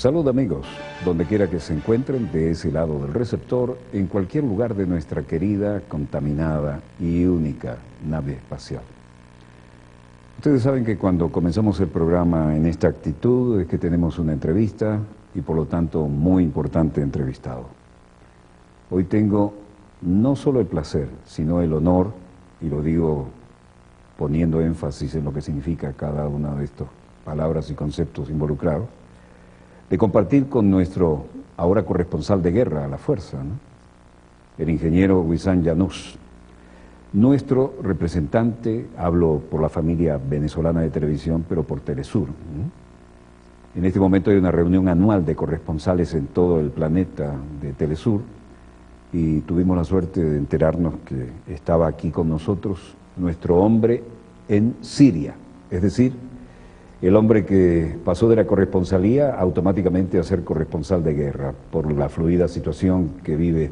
Salud amigos, donde quiera que se encuentren de ese lado del receptor, en cualquier lugar de nuestra querida, contaminada y única nave espacial. Ustedes saben que cuando comenzamos el programa en esta actitud es que tenemos una entrevista y por lo tanto muy importante entrevistado. Hoy tengo no solo el placer, sino el honor, y lo digo poniendo énfasis en lo que significa cada una de estas palabras y conceptos involucrados, de compartir con nuestro ahora corresponsal de guerra a la fuerza, ¿no? El ingeniero Wissam Yunus, nuestro representante, hablo por la familia venezolana de televisión, pero por Telesur, ¿no? En este momento hay una reunión anual de corresponsales en todo el planeta de Telesur y tuvimos la suerte de enterarnos que estaba aquí con nosotros nuestro hombre en Siria, es decir, el hombre que pasó de la corresponsalía automáticamente a ser corresponsal de guerra por la fluida situación que vive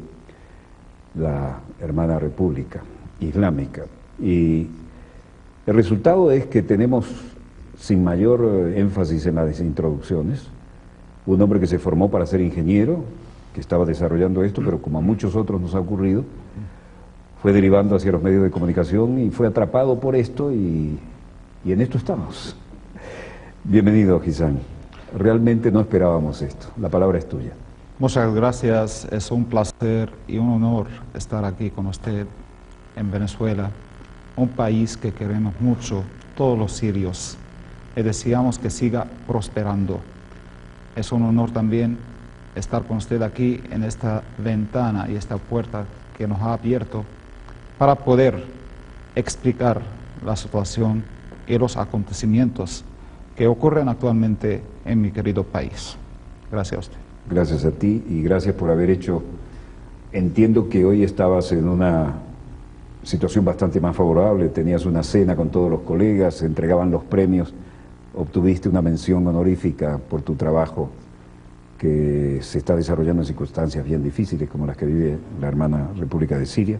la hermana República Islámica. Y el resultado es que tenemos, sin mayor énfasis en las introducciones, un hombre que se formó para ser ingeniero, que estaba desarrollando esto, pero como a muchos otros nos ha ocurrido, fue derivando hacia los medios de comunicación y fue atrapado por esto y en esto estamos. Bienvenido, Wissam. Realmente no esperábamos esto. La palabra es tuya. Muchas gracias. Es un placer y un honor estar aquí con usted en Venezuela, un país que queremos mucho, todos los sirios, y deseamos que siga prosperando. Es un honor también estar con usted aquí en esta ventana y esta puerta que nos ha abierto para poder explicar la situación y los acontecimientos que ocurren actualmente en mi querido país. Gracias a usted. Gracias a ti y gracias por haber hecho. Entiendo que hoy estabas en una situación bastante más favorable, tenías una cena con todos los colegas, se entregaban los premios, obtuviste una mención honorífica por tu trabajo que se está desarrollando en circunstancias bien difíciles como las que vive la hermana República de Siria.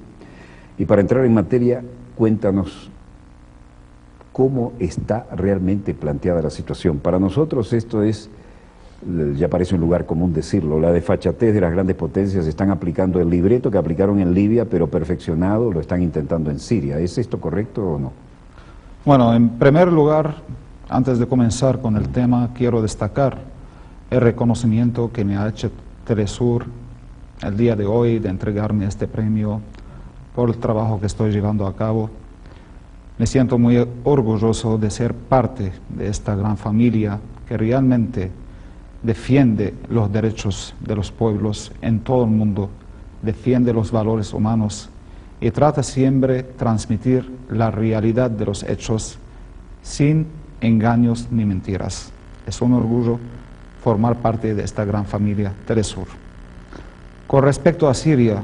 Y para entrar en materia, cuéntanos cómo está realmente planteada la situación. Para nosotros esto es, ya parece un lugar común decirlo, la desfachatez de las grandes potencias están aplicando el libreto que aplicaron en Libia, pero perfeccionado lo están intentando en Siria. ¿Es esto correcto o no? Bueno, en primer lugar, antes de comenzar con el tema, quiero destacar el reconocimiento que me ha hecho Telesur el día de hoy de entregarme este premio por el trabajo que estoy llevando a cabo. Me siento muy orgulloso de ser parte de esta gran familia que realmente defiende los derechos de los pueblos en todo el mundo, defiende los valores humanos y trata siempre de transmitir la realidad de los hechos sin engaños ni mentiras. Es un orgullo formar parte de esta gran familia Telesur. Con respecto a Siria,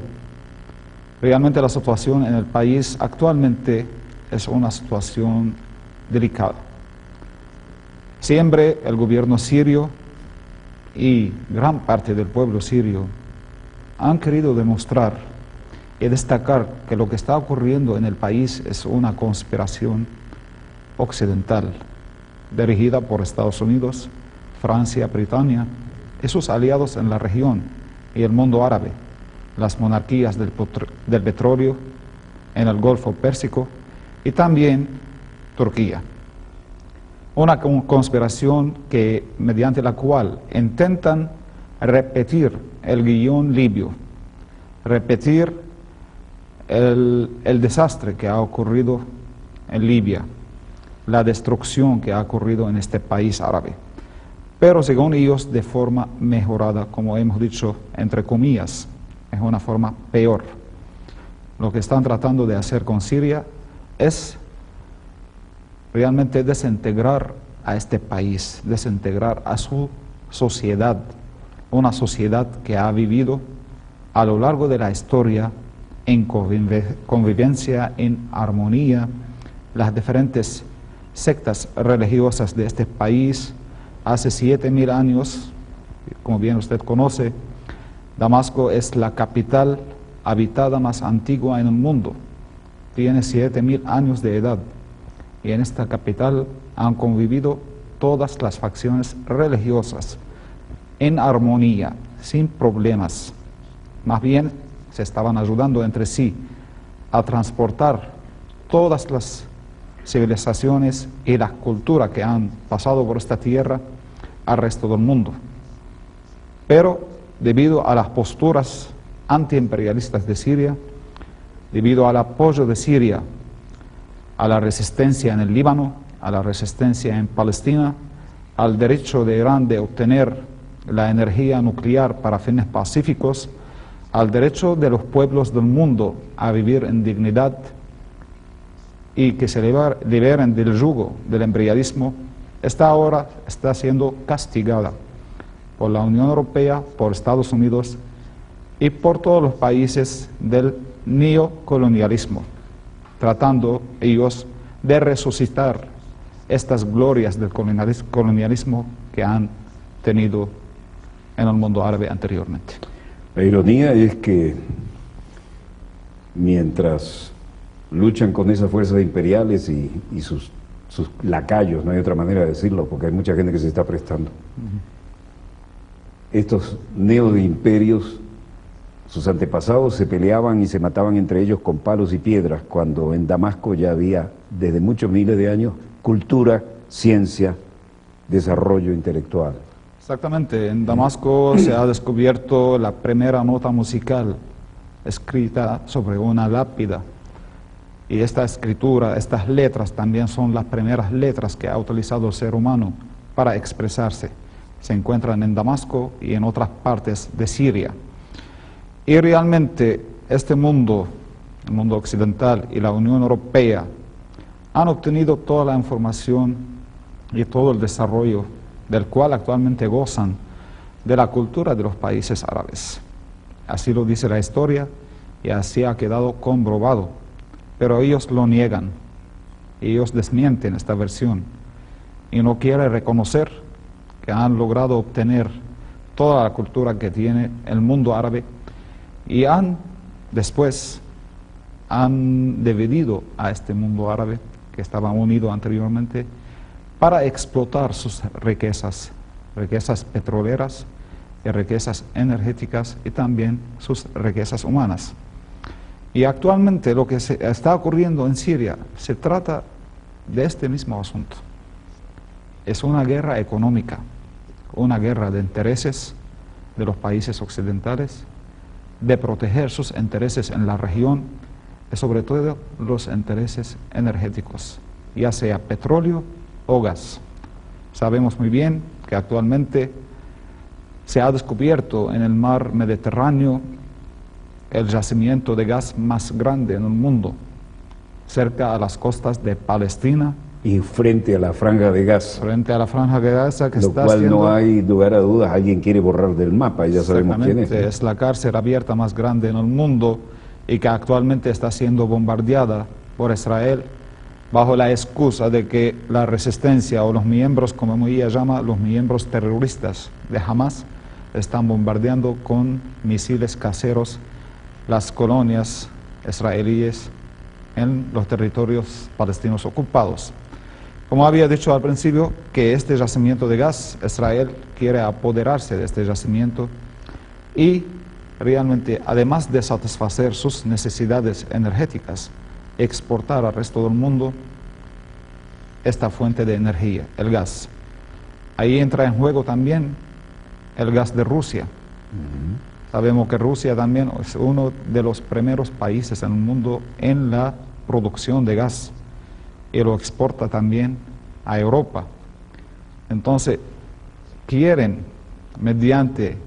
realmente la situación en el país actualmente es una situación delicada. Siempre el gobierno sirio y gran parte del pueblo sirio han querido demostrar y destacar que lo que está ocurriendo en el país es una conspiración occidental dirigida por Estados Unidos, Francia, Britania y sus aliados en la región y el mundo árabe, las monarquías del petróleo en el Golfo Pérsico y también Turquía. Una conspiración mediante la cual intentan repetir el guión libio, repetir el desastre que ha ocurrido en Libia, la destrucción que ha ocurrido en este país árabe, pero según ellos de forma mejorada, como hemos dicho, entre comillas, es una forma peor. Lo que están tratando de hacer con Siria es realmente desintegrar a este país, desintegrar a su sociedad, una sociedad que ha vivido a lo largo de la historia en convivencia, en armonía, las diferentes sectas religiosas de este país. Hace 7.000 años, como bien usted conoce, Damasco es la capital habitada más antigua en el mundo. Tiene 7.000 años de edad y en esta capital han convivido todas las facciones religiosas en armonía, sin problemas. Más bien se estaban ayudando entre sí a transportar todas las civilizaciones y las culturas que han pasado por esta tierra al resto del mundo. Pero debido a las posturas antiimperialistas de Siria, debido al apoyo de Siria a la resistencia en el Líbano, a la resistencia en Palestina, al derecho de Irán de obtener la energía nuclear para fines pacíficos, al derecho de los pueblos del mundo a vivir en dignidad y que se liberen del yugo del imperialismo, esta ahora está siendo castigada por la Unión Europea, por Estados Unidos y por todos los países del neocolonialismo, tratando ellos de resucitar estas glorias del colonialismo que han tenido en el mundo árabe anteriormente. La ironía es que mientras luchan con esas fuerzas imperiales y sus lacayos, no hay otra manera de decirlo, porque hay mucha gente que se está prestando. Estos neoimperios, sus antepasados se peleaban y se mataban entre ellos con palos y piedras, cuando en Damasco ya había, desde muchos miles de años, cultura, ciencia, desarrollo intelectual. Exactamente, en Damasco se ha descubierto la primera nota musical escrita sobre una lápida. Y esta escritura, estas letras también son las primeras letras que ha utilizado el ser humano para expresarse. Se encuentran en Damasco y en otras partes de Siria. Y realmente este mundo, el mundo occidental y la Unión Europea, han obtenido toda la información y todo el desarrollo del cual actualmente gozan de la cultura de los países árabes. Así lo dice la historia y así ha quedado comprobado. Pero ellos lo niegan, ellos desmienten esta versión y no quieren reconocer que han logrado obtener toda la cultura que tiene el mundo árabe y después han dividido a este mundo árabe que estaba unido anteriormente para explotar sus riquezas petroleras y riquezas energéticas y también sus riquezas humanas. Y actualmente lo que está ocurriendo en Siria se trata de este mismo asunto. Es una guerra económica, una guerra de intereses de los países occidentales, de proteger sus intereses en la región y sobre todo los intereses energéticos, ya sea petróleo o gas. Sabemos muy bien que actualmente se ha descubierto en el mar Mediterráneo el yacimiento de gas más grande en el mundo, cerca a las costas de Palestina. Y frente a la franja de Gaza. Frente a la franja de Gaza que está haciendo... Lo cual no hay lugar a dudas, alguien quiere borrar del mapa, ya sabemos quién es. Es la cárcel abierta más grande en el mundo y que actualmente está siendo bombardeada por Israel bajo la excusa de que la resistencia o los miembros, como ella llama, los miembros terroristas de Hamas, están bombardeando con misiles caseros las colonias israelíes en los territorios palestinos ocupados. Como había dicho al principio, que este yacimiento de gas, Israel quiere apoderarse de este yacimiento y realmente, además de satisfacer sus necesidades energéticas, exportar al resto del mundo esta fuente de energía, el gas. Ahí entra en juego también el gas de Rusia. Sabemos que Rusia también es uno de los primeros países en el mundo en la producción de gas y lo exporta también a Europa. Entonces, quieren, mediante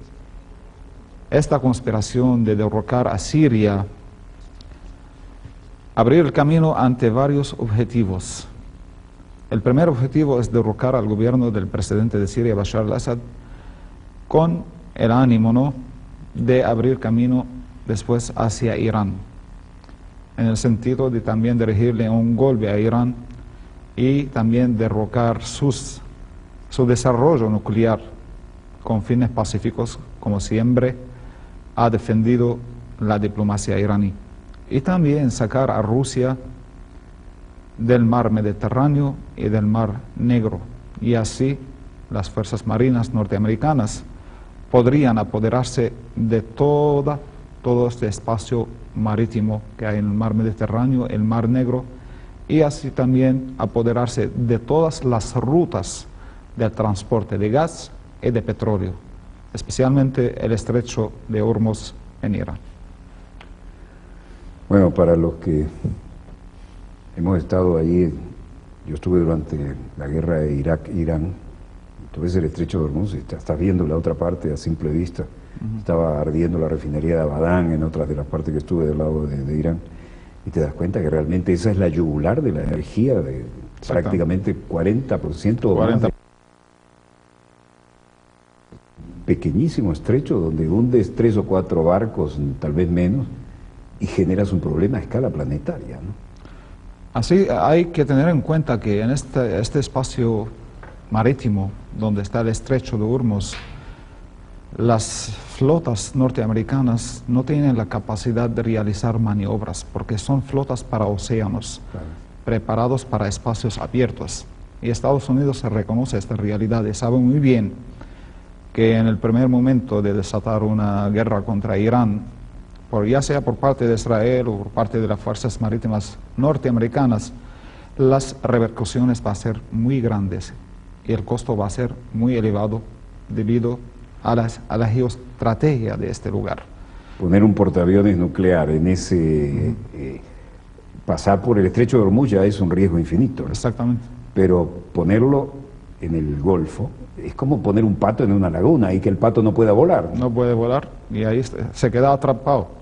esta conspiración de derrocar a Siria, abrir el camino ante varios objetivos. El primer objetivo es derrocar al gobierno del presidente de Siria, Bashar al-Assad, con el ánimo, de abrir camino después hacia Irán, en el sentido de también dirigirle un golpe a Irán y también derrocar su desarrollo nuclear con fines pacíficos, como siempre ha defendido la diplomacia iraní. Y también sacar a Rusia del mar Mediterráneo y del mar Negro. Y así las fuerzas marinas norteamericanas podrían apoderarse de todo este espacio marítimo que hay en el mar Mediterráneo, el mar Negro, y así también apoderarse de todas las rutas del transporte de gas y de petróleo, especialmente el estrecho de Hormuz en Irán. Bueno, para los que hemos estado allí, yo estuve durante la guerra de Irak-Irán, tú ves el estrecho de Hormuz y estás viendo la otra parte a simple vista. Estaba ardiendo la refinería de Abadán en otras de las partes que estuve del lado de Irán, y te das cuenta que realmente esa es la yugular de la energía de prácticamente 40% o más. Pequeñísimo estrecho donde hundes 3 o 4 barcos, tal vez menos, y generas un problema a escala planetaria, ¿no? Así hay que tener en cuenta que en este espacio marítimo donde está el estrecho de Hormuz, las flotas norteamericanas no tienen la capacidad de realizar maniobras porque son flotas para océanos, preparados para espacios abiertos. Y Estados Unidos se reconoce esta realidad y sabe muy bien que en el primer momento de desatar una guerra contra Irán, ya sea por parte de Israel o por parte de las fuerzas marítimas norteamericanas, las repercusiones van a ser muy grandes y el costo va a ser muy elevado debido a la geoestrategia de este lugar. Poner un portaaviones nuclear en ese... pasar por el estrecho de Hormuz ya es un riesgo infinito, ¿no? Exactamente. Pero ponerlo en el Golfo es como poner un pato en una laguna y que el pato no pueda volar, ¿no? No puede volar y ahí se queda atrapado.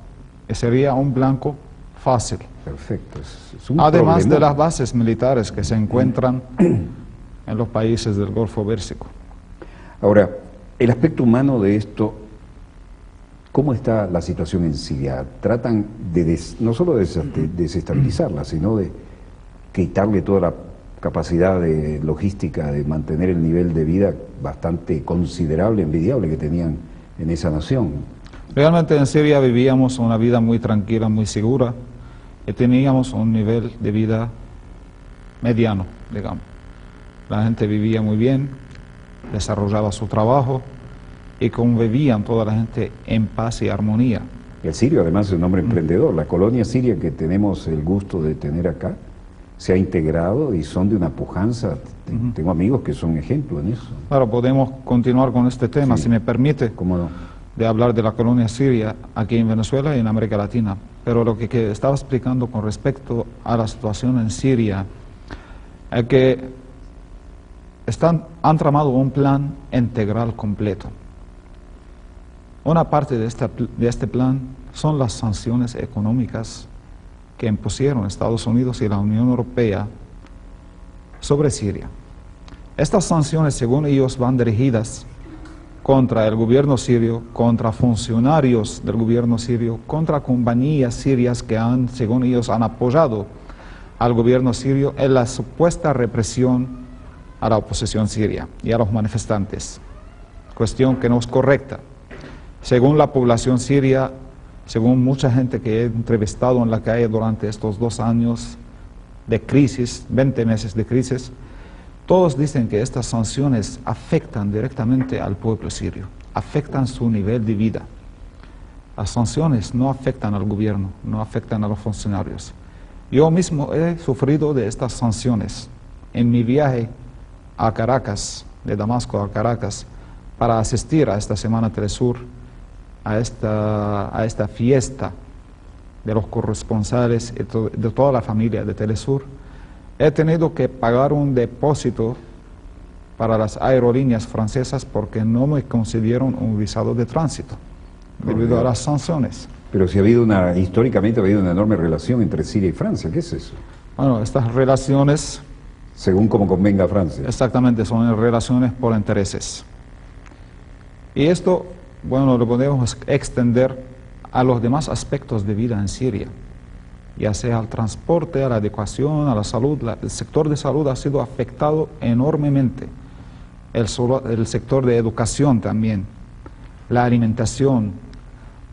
Y sería un blanco fácil. Perfecto. Es un Además problema de las bases militares que se encuentran en los países del Golfo Pérsico. Ahora, el aspecto humano de esto, ¿cómo está la situación en Siria? Tratan de no solo de desestabilizarla, sino de quitarle toda la capacidad de logística de mantener el nivel de vida bastante considerable, envidiable que tenían en esa nación. Realmente en Siria vivíamos una vida muy tranquila, muy segura, y teníamos un nivel de vida mediano, digamos. La gente vivía muy bien, desarrollaba su trabajo y convivían toda la gente en paz y armonía. El sirio además es un hombre emprendedor. La colonia siria que tenemos el gusto de tener acá se ha integrado y son de una pujanza. Tengo amigos que son ejemplo en eso. Claro, podemos continuar con este tema, Sí. si me permite, ¿Cómo no? de hablar de la colonia siria aquí en Venezuela y en América Latina. Pero lo que estaba explicando con respecto a la situación en Siria es que han tramado un plan integral completo. Una parte de este plan son las sanciones económicas que impusieron Estados Unidos y la Unión Europea sobre Siria. Estas sanciones, según ellos, van dirigidas contra el gobierno sirio, contra funcionarios del gobierno sirio, contra compañías sirias que según ellos, han apoyado al gobierno sirio en la supuesta represión a la oposición siria y a los manifestantes, cuestión que no es correcta. Según la población siria, según mucha gente que he entrevistado en la calle durante estos 2 años de crisis, 20 meses de crisis, todos dicen que estas sanciones afectan directamente al pueblo sirio, afectan su nivel de vida. Las sanciones no afectan al gobierno, no afectan a los funcionarios. Yo mismo he sufrido de estas sanciones en mi viaje a Caracas, de Damasco a Caracas, para asistir a esta Semana Telesur, a esta fiesta de los corresponsales y de toda la familia de Telesur. He tenido que pagar un depósito para las aerolíneas francesas porque no me concedieron un visado de tránsito debido a las sanciones. Pero si históricamente ha habido una enorme relación entre Siria y Francia, ¿qué es eso? Bueno, estas relaciones... Según como convenga a Francia. Exactamente, son relaciones por intereses. Y esto, bueno, lo podemos extender a los demás aspectos de vida en Siria, ya sea al transporte, a la educación, a la salud. El sector de salud ha sido afectado enormemente, el sector de educación también, la alimentación.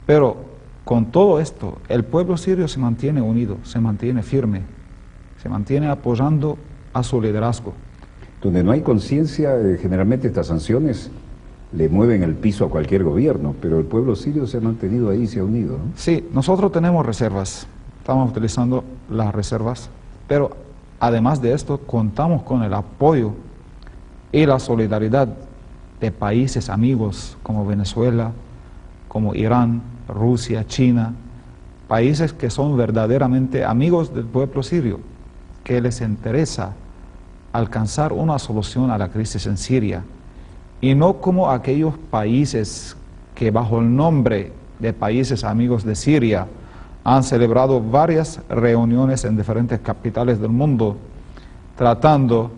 Pero con todo esto, el pueblo sirio se mantiene unido, se mantiene firme, se mantiene apoyando a su liderazgo. Donde no hay conciencia, generalmente estas sanciones le mueven el piso a cualquier gobierno, pero el pueblo sirio se ha mantenido ahí, se ha unido, ¿no? Sí, nosotros tenemos reservas, estamos utilizando las reservas, pero además de esto contamos con el apoyo y la solidaridad de países amigos como Venezuela, como Irán, Rusia, China, países que son verdaderamente amigos del pueblo sirio, que les interesa alcanzar una solución a la crisis en Siria, y no como aquellos países que bajo el nombre de países amigos de Siria han celebrado varias reuniones en diferentes capitales del mundo, tratando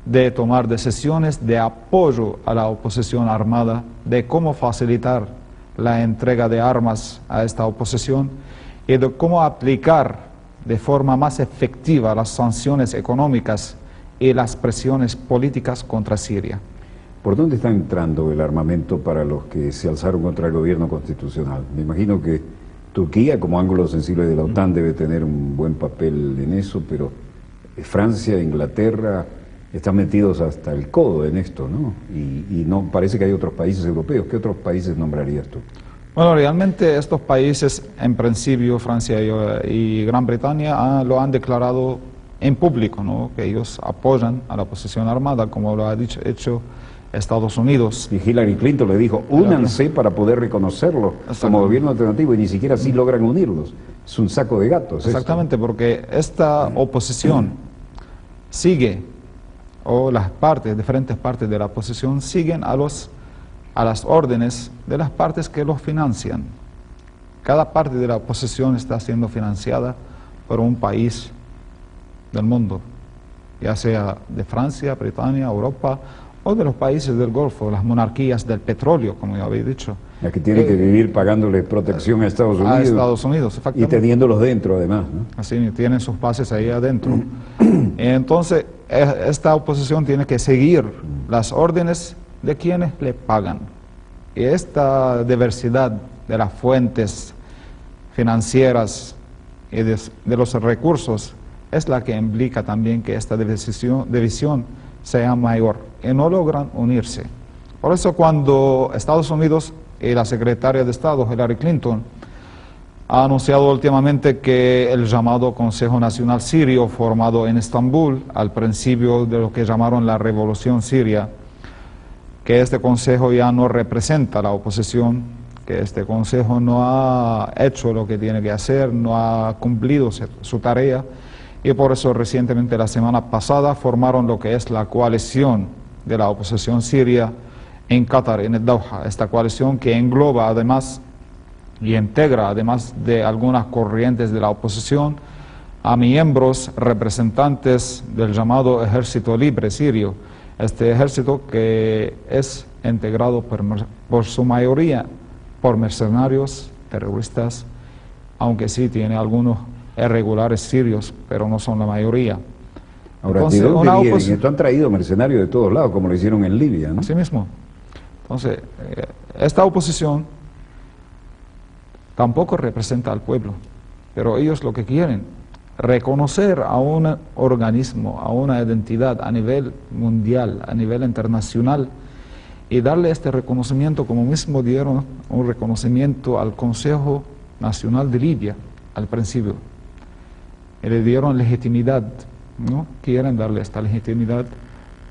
de tomar decisiones de apoyo a la oposición armada, de cómo facilitar la entrega de armas a esta oposición y de cómo aplicar de forma más efectiva las sanciones económicas y las presiones políticas contra Siria. ¿Por dónde está entrando el armamento para los que se alzaron contra el gobierno constitucional? Me imagino que Turquía, como ángulo sensible de la OTAN, debe tener un buen papel en eso, pero Francia, Inglaterra están metidos hasta el codo en esto, ¿no? Y no parece que hay otros países europeos. ¿Qué otros países nombrarías tú? Bueno, realmente estos países, en principio, Francia y Gran Bretaña, lo han declarado en público, ¿no? Que ellos apoyan a la oposición armada, como lo ha hecho Estados Unidos. Y Hillary Clinton le dijo, únanse para poder reconocerlo como gobierno alternativo, y ni siquiera así logran unirlos. Es un saco de gatos. Exactamente, porque esta oposición sigue, o las diferentes partes de la oposición siguen a las órdenes de las partes que los financian. Cada parte de la oposición está siendo financiada por un país del mundo, ya sea de Francia, Bretaña, Europa, o de los países del Golfo, las monarquías del petróleo, como ya había dicho. La que tiene que vivir pagándole protección a Estados Unidos. A Estados Unidos, y teniéndolos dentro, además, ¿no? Así, tienen sus bases ahí adentro. Entonces, esta oposición tiene que seguir las órdenes de quienes le pagan. Y esta diversidad de las fuentes financieras y de los recursos es la que implica también que esta división sea mayor, y no logran unirse. Por eso cuando Estados Unidos y la secretaria de Estado, Hillary Clinton, ha anunciado últimamente que el llamado Consejo Nacional Sirio, formado en Estambul, al principio de lo que llamaron la Revolución Siria, que este consejo ya no representa a la oposición, que este consejo no ha hecho lo que tiene que hacer, no ha cumplido su tarea, y por eso recientemente, la semana pasada, formaron lo que es la coalición de la oposición siria en Qatar, en el Doha. Esta coalición que engloba además y integra, además de algunas corrientes de la oposición, a miembros representantes del llamado Ejército Libre Sirio. Este ejército que es integrado por su mayoría por mercenarios, terroristas, aunque sí tiene algunos irregulares sirios, pero no son la mayoría. Ahora, entonces, ¿de dónde vienen? Esto han traído mercenarios de todos lados, como lo hicieron en Libia, ¿no? Así mismo. Entonces, esta oposición tampoco representa al pueblo, pero ellos lo que quieren, reconocer a un organismo, a una identidad a nivel mundial, a nivel internacional, y darle este reconocimiento, como mismo dieron un reconocimiento al Consejo Nacional de Libia al principio. Y le dieron legitimidad, ¿no? Quieren darle esta legitimidad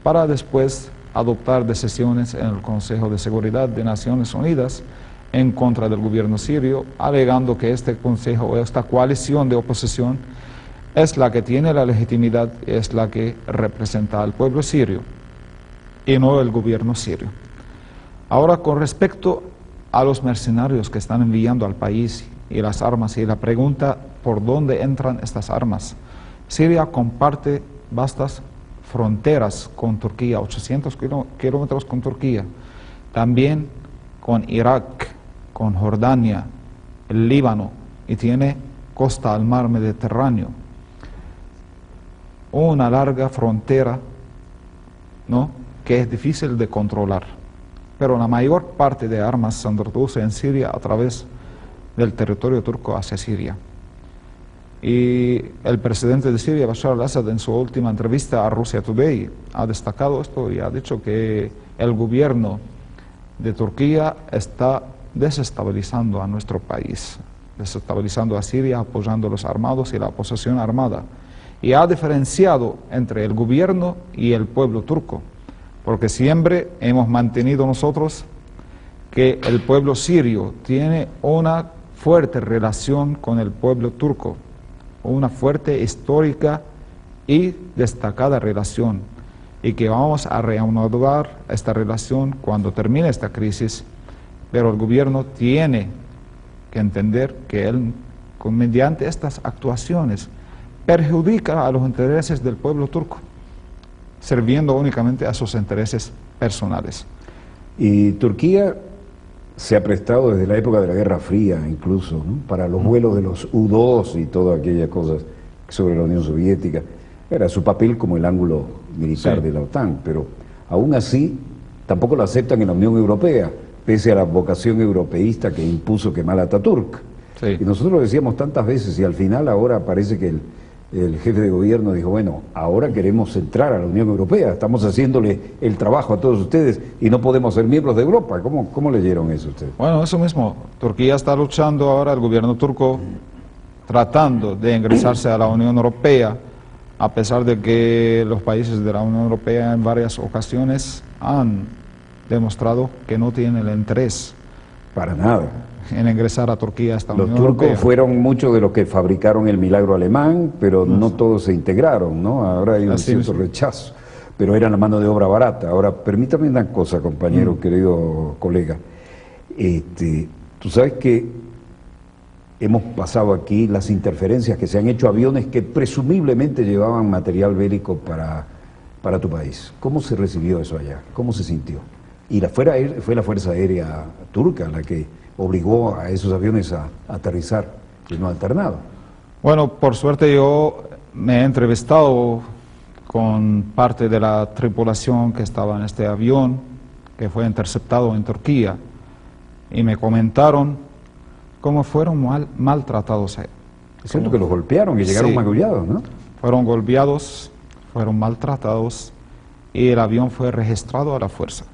para después adoptar decisiones en el Consejo de Seguridad de Naciones Unidas en contra del gobierno sirio, alegando que este consejo o esta coalición de oposición es la que tiene la legitimidad, es la que representa al pueblo sirio y no el gobierno sirio. Ahora, con respecto a los mercenarios que están enviando al país y las armas, y la pregunta por dónde entran estas armas. Siria comparte vastas fronteras con Turquía, 800 kilómetros con Turquía, también con Irak, con Jordania, el Líbano, y tiene costa al mar Mediterráneo. Una larga frontera, ¿no?, que es difícil de controlar. Pero la mayor parte de armas se introduce en Siria a través del territorio turco hacia Siria. Y el presidente de Siria, Bashar al-Assad, en su última entrevista a Russia Today, ha destacado esto y ha dicho que el gobierno de Turquía está desestabilizando a nuestro país, desestabilizando a Siria, apoyando a los armados y la oposición armada. Y ha diferenciado entre el gobierno y el pueblo turco, porque siempre hemos mantenido nosotros que el pueblo sirio tiene una fuerte relación con el pueblo turco, una fuerte histórica y destacada relación, y que vamos a reanudar esta relación cuando termine esta crisis, pero el gobierno tiene que entender que él, mediante estas actuaciones, perjudica a los intereses del pueblo turco, sirviendo únicamente a sus intereses personales. Y Turquía se ha prestado desde la época de la Guerra Fría, incluso, ¿no?, para los vuelos de los U-2 y todas aquellas cosas sobre la Unión Soviética. Era su papel como el ángulo militar de la OTAN, pero aún así tampoco lo aceptan en la Unión Europea, pese a la vocación europeísta que impuso Kemal Atatürk. Y nosotros lo decíamos tantas veces, y al final ahora parece que el jefe de gobierno dijo, bueno, ahora queremos entrar a la Unión Europea, estamos haciéndole el trabajo a todos ustedes y no podemos ser miembros de Europa. ¿Cómo leyeron eso ustedes? Bueno, eso mismo. Turquía está luchando ahora, el gobierno turco, tratando de ingresarse a la Unión Europea, a pesar de que los países de la Unión Europea en varias ocasiones han demostrado que no tienen el interés para nada en ingresar a Turquía a esta Unión Europea. Los turcos fueron muchos de los que fabricaron el milagro alemán, pero no todos se integraron, ¿no? Ahora hay un cierto rechazo, pero era la mano de obra barata. Ahora, permítame una cosa, compañero, querido colega. Tú sabes que hemos pasado aquí las interferencias que se han hecho a aviones que presumiblemente llevaban material bélico para tu país. ¿Cómo se recibió eso allá? ¿Cómo se sintió? Y fue la Fuerza Aérea Turca la que obligó a esos aviones a aterrizar y no alternado. Bueno, por suerte yo me he entrevistado con parte de la tripulación que estaba en este avión, que fue interceptado en Turquía, y me comentaron cómo fueron maltratados. Siento que los golpearon y llegaron magullados, ¿no? Fueron golpeados, fueron maltratados, y el avión fue registrado a la fuerza.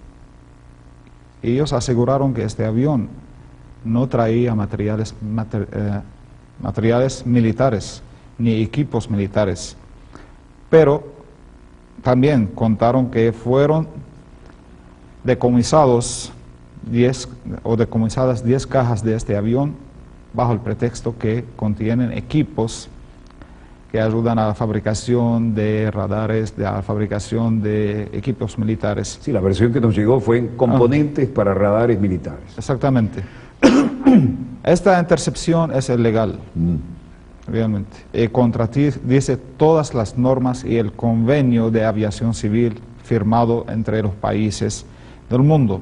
Ellos aseguraron que este avión no traía materiales militares ni equipos militares, pero también contaron que fueron decomisadas 10 cajas de este avión bajo el pretexto que contienen equipos que ayudan a la fabricación de radares, a la fabricación de equipos militares. Sí, la versión que nos llegó fue en componentes para radares militares. Exactamente. Esta intercepción es ilegal, realmente. Contradice todas las normas y el convenio de aviación civil firmado entre los países del mundo.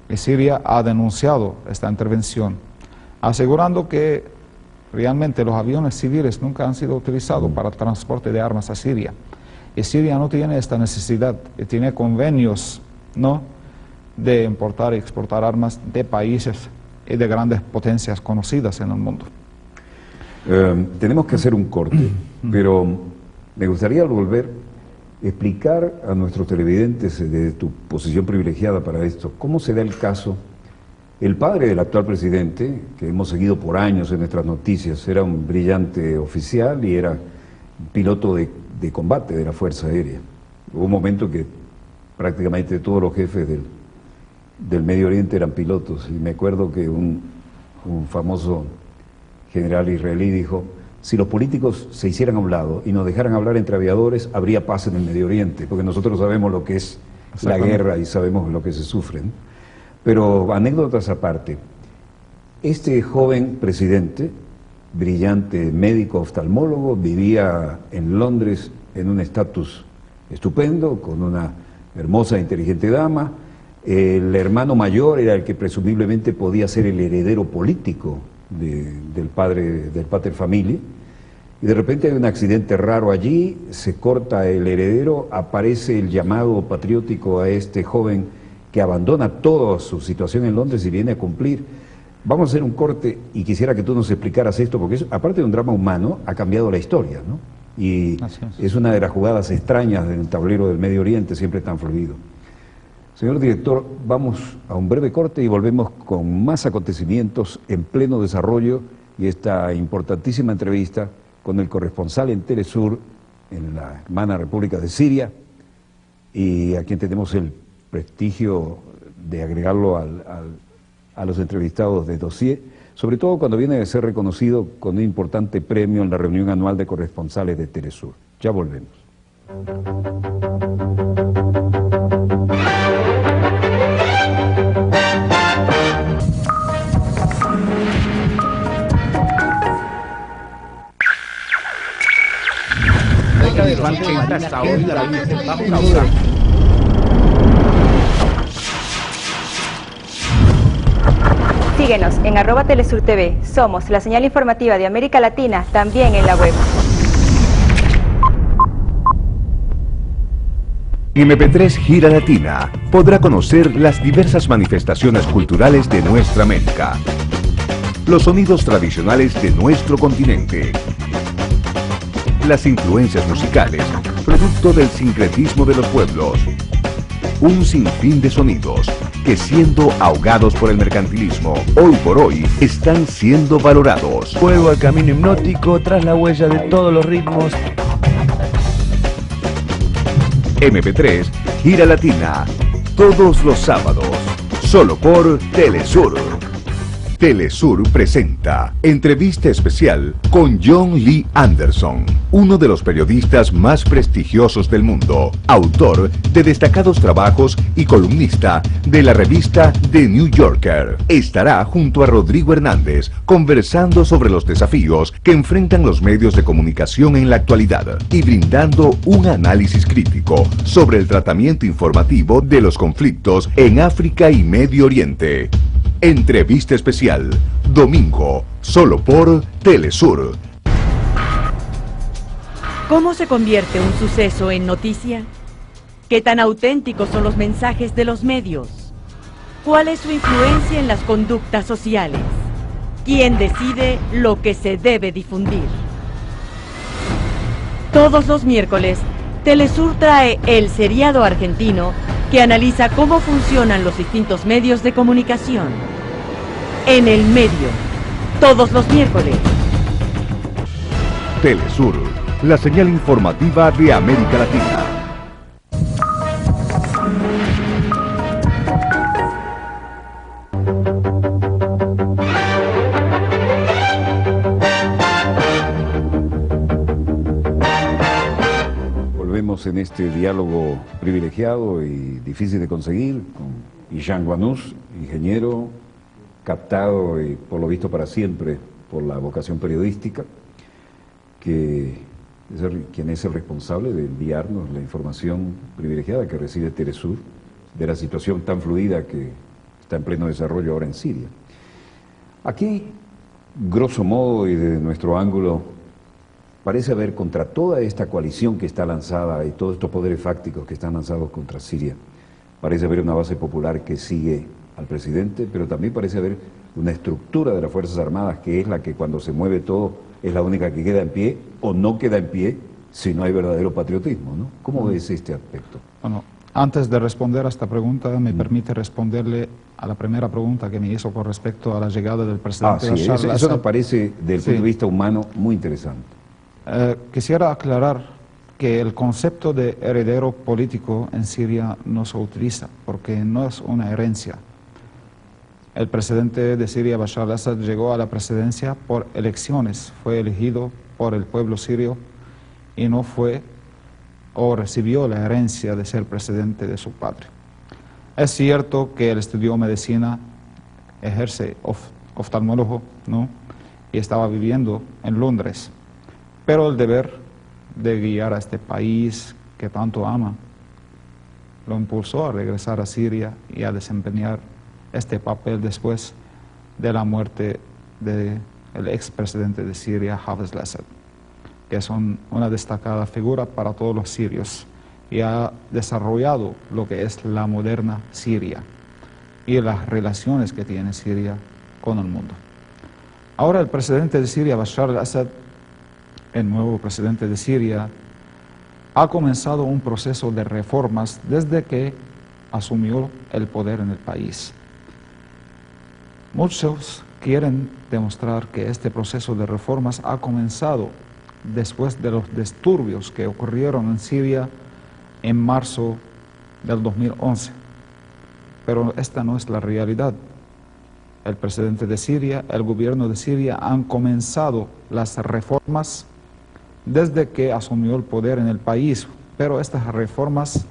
Y Siria ha denunciado esta intervención, asegurando que realmente los aviones civiles nunca han sido utilizados para el transporte de armas a Siria. Y Siria no tiene esta necesidad, y tiene convenios, ¿no?, de importar y exportar armas de países y de grandes potencias conocidas en el mundo. Tenemos que hacer un corte, pero me gustaría volver a explicar a nuestros televidentes, desde tu posición privilegiada para esto, cómo se da el caso. El padre del actual presidente, que hemos seguido por años en nuestras noticias, era un brillante oficial y era piloto de combate de la Fuerza Aérea. Hubo un momento que prácticamente todos los jefes del Medio Oriente eran pilotos, y me acuerdo que un famoso general israelí dijo: si los políticos se hicieran a un lado y nos dejaran hablar entre aviadores, habría paz en el Medio Oriente, porque nosotros sabemos lo que es la guerra y sabemos lo que se sufre, ¿no? Pero anécdotas aparte, este joven presidente, brillante médico oftalmólogo, vivía en Londres en un estatus estupendo, con una hermosa e inteligente dama. El hermano mayor era el que presumiblemente podía ser el heredero político del pater familia, y de repente hay un accidente raro allí, se corta el heredero, aparece el llamado patriótico a este joven que abandona toda su situación en Londres y viene a cumplir. Vamos a hacer un corte y quisiera que tú nos explicaras esto, porque aparte de un drama humano, ha cambiado la historia, ¿no? Y es una de las jugadas extrañas del tablero del Medio Oriente, siempre tan fluido. Señor director, vamos a un breve corte y volvemos con más acontecimientos en pleno desarrollo y esta importantísima entrevista con el corresponsal en Telesur en la hermana República de Siria y a quien tenemos el prestigio de agregarlo a los entrevistados de dossier, sobre todo cuando viene a ser reconocido con un importante premio en la reunión anual de corresponsales de Telesur. Ya volvemos. Síguenos en @TelesurTV. Somos la señal informativa de América Latina, también en la web. MP3 Gira Latina podrá conocer las diversas manifestaciones culturales de nuestra América, los sonidos tradicionales de nuestro continente, las influencias musicales, producto del sincretismo de los pueblos, un sinfín de sonidos que, siendo ahogados por el mercantilismo, hoy por hoy están siendo valorados. Juego al camino hipnótico tras la huella de todos los ritmos. MP3 Gira Latina, todos los sábados, solo por Telesur. Telesur presenta entrevista especial con John Lee Anderson, uno de los periodistas más prestigiosos del mundo, autor de destacados trabajos y columnista de la revista The New Yorker. Estará junto a Rodrigo Hernández conversando sobre los desafíos que enfrentan los medios de comunicación en la actualidad y brindando un análisis crítico sobre el tratamiento informativo de los conflictos en África y Medio Oriente. Entrevista especial, domingo, solo por Telesur. ¿Cómo se convierte un suceso en noticia? ¿Qué tan auténticos son los mensajes de los medios? ¿Cuál es su influencia en las conductas sociales? ¿Quién decide lo que se debe difundir? Todos los miércoles, Telesur trae El Seriado Argentino, que analiza cómo funcionan los distintos medios de comunicación. En el medio, todos los miércoles. Telesur, la señal informativa de América Latina. Volvemos en este diálogo privilegiado y difícil de conseguir con Jean Guanous, ingeniero, captado y por lo visto para siempre por la vocación periodística, quien es el responsable de enviarnos la información privilegiada que recibe Telesur de la situación tan fluida que está en pleno desarrollo ahora en Siria. Aquí, grosso modo y desde nuestro ángulo, parece haber contra toda esta coalición que está lanzada y todos estos poderes fácticos que están lanzados contra Siria, parece haber una base popular que sigue al presidente, pero también parece haber una estructura de las Fuerzas Armadas que es la que cuando se mueve todo es la única que queda en pie o no queda en pie si no hay verdadero patriotismo, ¿no? ¿Cómo ves este aspecto? Bueno, antes de responder a esta pregunta, me permite responderle a la primera pregunta que me hizo con respecto a la llegada del presidente Sí, Bashar al-Assad. eso nos parece, desde el punto de vista humano, muy interesante. Quisiera aclarar que el concepto de heredero político en Siria no se utiliza, porque no es una herencia. El presidente de Siria, Bashar al-Assad, llegó a la presidencia por elecciones, fue elegido por el pueblo sirio y no fue o recibió la herencia de ser presidente de su padre. Es cierto que él estudió medicina, ejerce oftalmólogo, ¿no? Y estaba viviendo en Londres, pero el deber de guiar a este país que tanto ama lo impulsó a regresar a Siria y a desempeñar este papel después de la muerte del expresidente de Siria, Hafez al-Assad, que es una destacada figura para todos los sirios y ha desarrollado lo que es la moderna Siria y las relaciones que tiene Siria con el mundo. Ahora el presidente de Siria, Bashar al-Assad, el nuevo presidente de Siria, ha comenzado un proceso de reformas desde que asumió el poder en el país. Muchos quieren demostrar que este proceso de reformas ha comenzado después de los disturbios que ocurrieron en Siria en marzo del 2011. Pero esta no es la realidad. El presidente de Siria, el gobierno de Siria han comenzado las reformas desde que asumió el poder en el país, pero estas reformas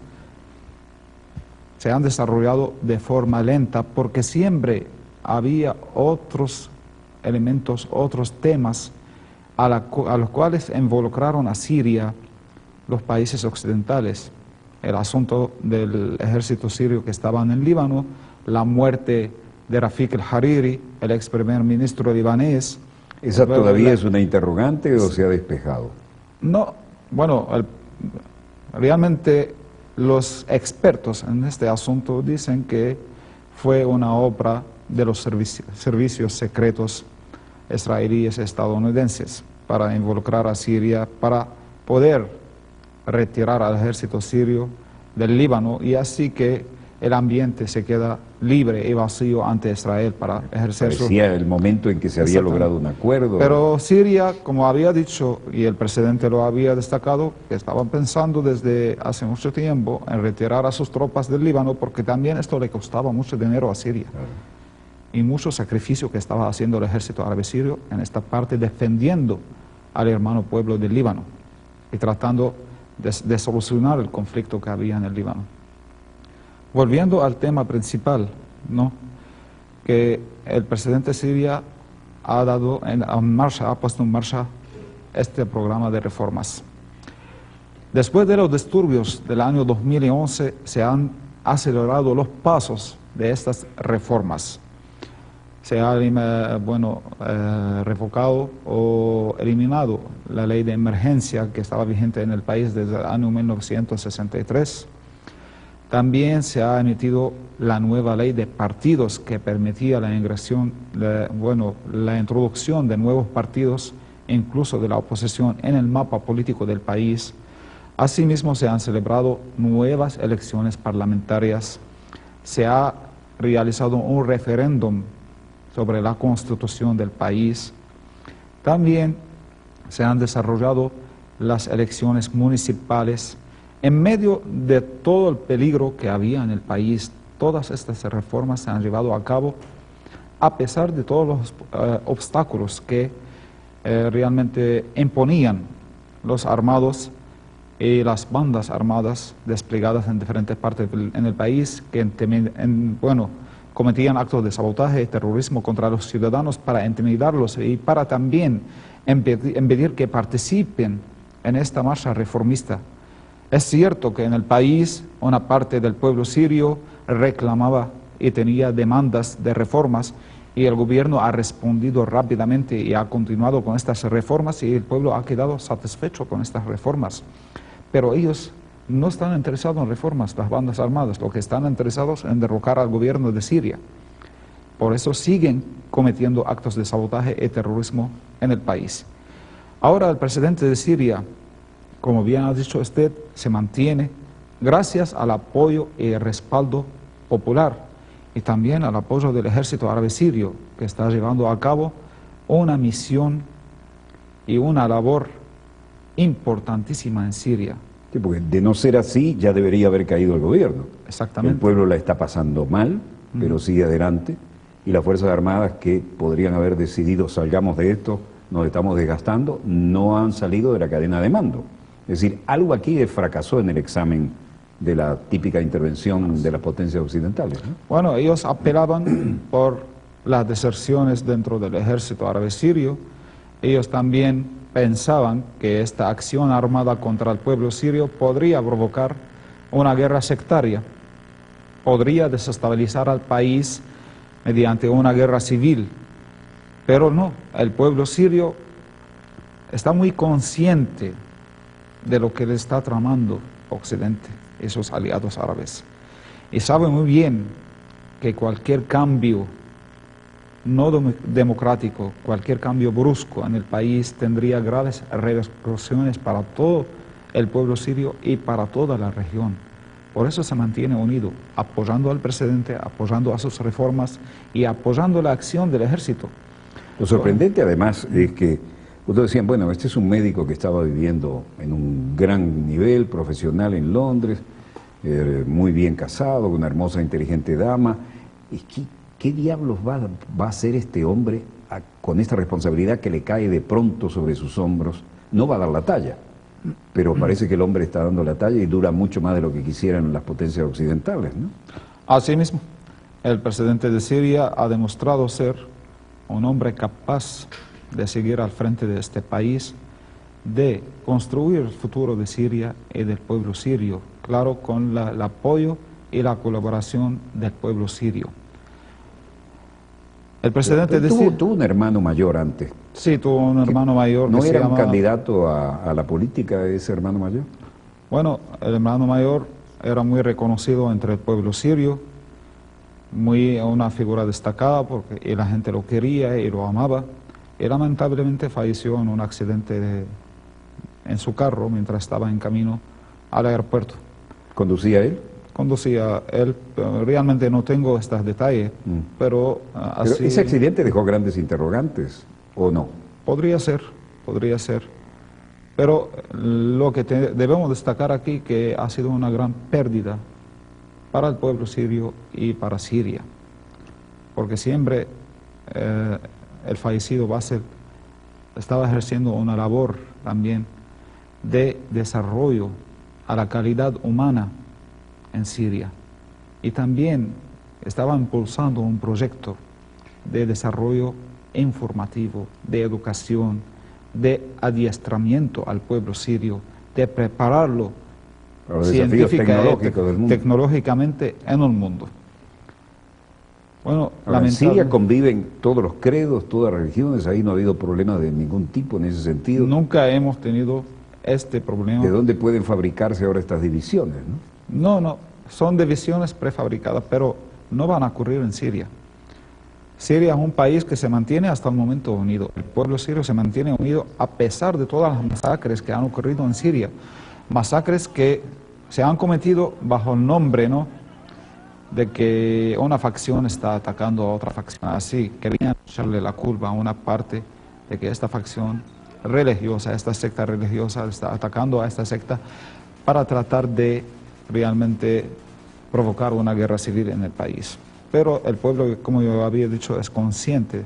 se han desarrollado de forma lenta porque siempre había otros elementos, otros temas a los cuales involucraron a Siria los países occidentales. El asunto del ejército sirio que estaba en el Líbano, la muerte de Rafik el-Hariri, el ex primer ministro libanés. ¿Esa todavía es una interrogante o se ha despejado? No, bueno, realmente los expertos en este asunto dicen que fue una obra de los servicios secretos israelíes y estadounidenses para involucrar a Siria, para poder retirar al ejército sirio del Líbano y así que el ambiente se queda libre y vacío ante Israel para ejercer Parecía el momento en que se había logrado un acuerdo. Pero Siria, como había dicho, y el presidente lo había destacado, que estaban pensando desde hace mucho tiempo en retirar a sus tropas del Líbano, porque también esto le costaba mucho dinero a Siria. Claro. Y mucho sacrificio que estaba haciendo el ejército árabe sirio en esta parte, defendiendo al hermano pueblo del Líbano y tratando de solucionar el conflicto que había en el Líbano. Volviendo al tema principal, ¿no?, que el presidente de Siria ha puesto en marcha este programa de reformas. Después de los disturbios del año 2011 se han acelerado los pasos de estas reformas. Se ha revocado o eliminado la ley de emergencia que estaba vigente en el país desde el año 1963. También se ha emitido la nueva ley de partidos que permitía la introducción de nuevos partidos, incluso de la oposición, en el mapa político del país. Asimismo, se han celebrado nuevas elecciones parlamentarias. Se ha realizado un referéndum sobre la constitución del país. También se han desarrollado las elecciones municipales. En medio de todo el peligro que había en el país, todas estas reformas se han llevado a cabo a pesar de todos los obstáculos que realmente imponían los armados y las bandas armadas desplegadas en diferentes partes en el país que cometían actos de sabotaje y terrorismo contra los ciudadanos para intimidarlos y para también impedir que participen en esta marcha reformista. Es cierto que en el país una parte del pueblo sirio reclamaba y tenía demandas de reformas y el gobierno ha respondido rápidamente y ha continuado con estas reformas y el pueblo ha quedado satisfecho con estas reformas. Pero ellos no están interesados en reformas, las bandas armadas, lo que están interesados en derrocar al gobierno de Siria. Por eso siguen cometiendo actos de sabotaje y terrorismo en el país. Ahora el presidente de Siria, como bien ha dicho usted, se mantiene gracias al apoyo y el respaldo popular y también al apoyo del ejército árabe sirio, que está llevando a cabo una misión y una labor importantísima en Siria. Sí, porque de no ser así ya debería haber caído el gobierno. Exactamente. El pueblo la está pasando mal, pero sigue adelante, y las Fuerzas Armadas que podrían haber decidido salgamos de esto, nos estamos desgastando, no han salido de la cadena de mando. Es decir, algo aquí fracasó en el examen de la típica intervención de las potencias occidentales, ¿no? Bueno, ellos apelaban por las deserciones dentro del ejército árabe sirio. Ellos también pensaban que esta acción armada contra el pueblo sirio podría provocar una guerra sectaria, podría desestabilizar al país mediante una guerra civil. Pero no, el pueblo sirio está muy consciente de lo que le está tramando Occidente y sus aliados árabes. Y sabe muy bien que cualquier cambio no democrático, cualquier cambio brusco en el país tendría graves repercusiones para todo el pueblo sirio y para toda la región. Por eso se mantiene unido, apoyando al presidente, apoyando a sus reformas y apoyando la acción del ejército. Lo sorprendente además es que ustedes decían, bueno, este es un médico que estaba viviendo en un gran nivel profesional en Londres, muy bien casado, con una hermosa, inteligente dama. ¿Y qué diablos va a hacer este hombre con esta responsabilidad que le cae de pronto sobre sus hombros? No va a dar la talla, pero parece que el hombre está dando la talla y dura mucho más de lo que quisieran las potencias occidentales, ¿no? Asimismo, el presidente de Siria ha demostrado ser un hombre capaz de seguir al frente de este país, de construir el futuro de Siria y del pueblo sirio, claro, con el apoyo y la colaboración del pueblo sirio. El presidente de Siria... Tuvo un hermano mayor antes. Sí, tuvo un hermano mayor. ¿No que era se un llamaba... candidato a la política ese hermano mayor? Bueno, el hermano mayor era muy reconocido entre el pueblo sirio, una figura destacada porque la gente lo quería y lo amaba. Y lamentablemente falleció en un accidente en su carro mientras estaba en camino al aeropuerto. ¿Conducía él? Conducía él, realmente no tengo estos detalles, pero así... Pero ese accidente dejó grandes interrogantes, ¿o no? Podría ser. Pero lo que debemos destacar aquí que ha sido una gran pérdida para el pueblo sirio y para Siria, porque siempre el fallecido Bassel estaba ejerciendo una labor también de desarrollo a la calidad humana en Siria, y también estaba impulsando un proyecto de desarrollo informativo, de educación, de adiestramiento al pueblo sirio, de prepararlo para los desafíos tecnológicos del mundo. Tecnológicamente en el mundo. Bueno, ahora, en Siria conviven todos los credos, todas las religiones, ahí no ha habido problemas de ningún tipo en ese sentido. Nunca hemos tenido este problema. ¿De dónde pueden fabricarse ahora estas divisiones, no? No, son divisiones prefabricadas, pero no van a ocurrir en Siria. Siria es un país que se mantiene hasta el momento unido. El pueblo sirio se mantiene unido a pesar de todas las masacres que han ocurrido en Siria. Masacres que se han cometido bajo el nombre, ¿no?, de que una facción está atacando a otra facción. Así querían echarle la culpa a una parte de que esta facción religiosa, esta secta religiosa está atacando a esta secta para tratar de realmente provocar una guerra civil en el país. Pero el pueblo, como yo había dicho, es consciente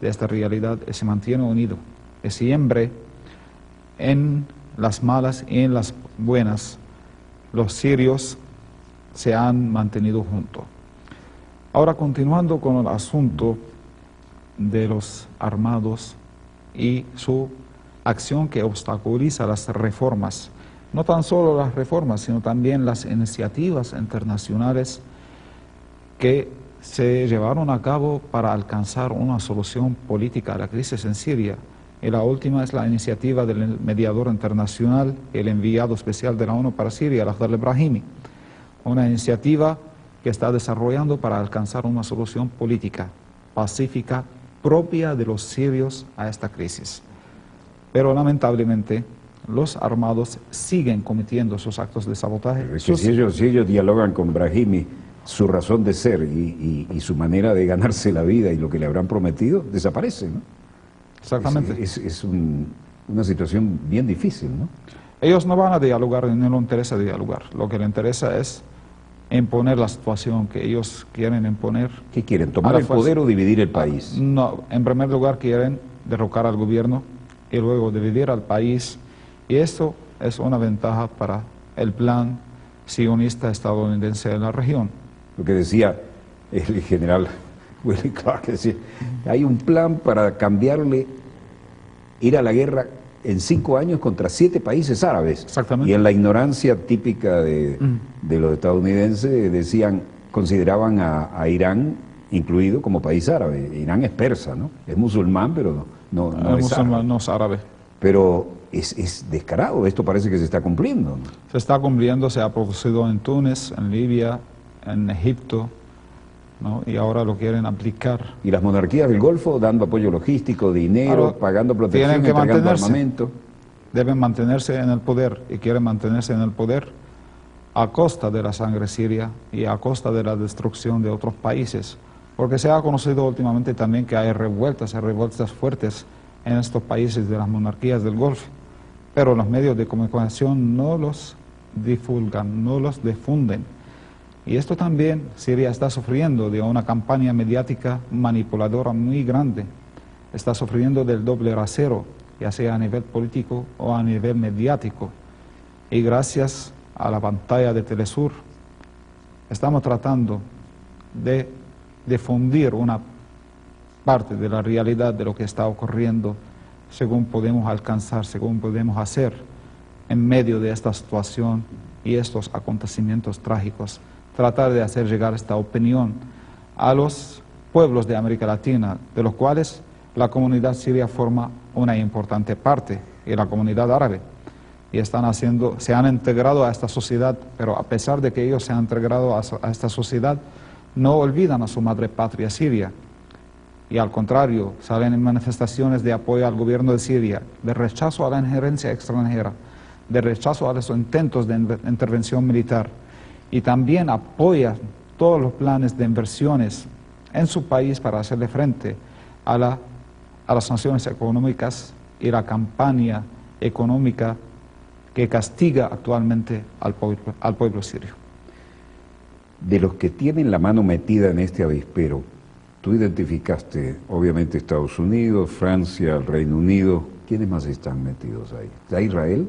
de esta realidad y se mantiene unido. Y siempre en las malas y en las buenas, los sirios se han mantenido juntos. Ahora, continuando con el asunto de los armados y su acción que obstaculiza las reformas, no tan solo las reformas, sino también las iniciativas internacionales que se llevaron a cabo para alcanzar una solución política a la crisis en Siria. Y la última es la iniciativa del mediador internacional, el enviado especial de la ONU para Siria, Lakhdar el-Brahimi. Una iniciativa que está desarrollando para alcanzar una solución política, pacífica, propia de los sirios a esta crisis. Pero lamentablemente los armados siguen cometiendo sus actos de sabotaje. Si ellos dialogan con Brahimi, su razón de ser y su manera de ganarse la vida y lo que le habrán prometido, desaparece, ¿no? Exactamente. Es una situación bien difícil, ¿no? Ellos no van a dialogar, no les interesa dialogar. Lo que les interesa es imponer la situación que ellos quieren imponer. ¿Qué quieren? ¿Tomar el poder o dividir el país? No, en primer lugar quieren derrocar al gobierno y luego dividir al país. Y esto es una ventaja para el plan sionista estadounidense en la región. Lo que decía el general Willie Clark, decía, hay un plan para cambiarle, ir a la guerra en 5 años contra 7 países árabes. Exactamente. Y en la ignorancia típica de los estadounidenses consideraban a Irán incluido como país árabe. Irán es persa, ¿no? Es musulmán, pero no es musulmán, árabe. no es árabe. Pero es descarado, esto parece que se está cumpliendo, ¿no? Se está cumpliendo, se ha producido en Túnez, en Libia, en Egipto, ¿no? Y ahora lo quieren aplicar. Y las monarquías del Golfo dando apoyo logístico, dinero, Claro, pagando protección, tienen que entregando mantenerse. armamento. Deben mantenerse en el poder y quieren mantenerse en el poder a costa de la sangre siria y a costa de la destrucción de otros países, porque se ha conocido últimamente también que hay revueltas fuertes en estos países de las monarquías del Golfo, pero los medios de comunicación no los divulgan, no los difunden. Y esto también, Siria está sufriendo de una campaña mediática manipuladora muy grande, está sufriendo del doble rasero, ya sea a nivel político o a nivel mediático. Y gracias a la pantalla de Telesur, estamos tratando de difundir una parte de la realidad de lo que está ocurriendo, según podemos alcanzar, según podemos hacer en medio de esta situación y estos acontecimientos trágicos. Tratar de hacer llegar esta opinión a los pueblos de América Latina, de los cuales la comunidad siria forma una importante parte, y la comunidad árabe. Y se han integrado a esta sociedad, pero a pesar de que ellos se han integrado a esta sociedad, no olvidan a su madre patria Siria. Y al contrario, salen en manifestaciones de apoyo al gobierno de Siria, de rechazo a la injerencia extranjera, de rechazo a los intentos de intervención militar. Y también apoya todos los planes de inversiones en su país para hacerle frente a las sanciones económicas y la campaña económica que castiga actualmente al pueblo sirio. De los que tienen la mano metida en este avispero, tú identificaste obviamente Estados Unidos, Francia, el Reino Unido. ¿Quiénes más están metidos ahí? ¿Está Israel?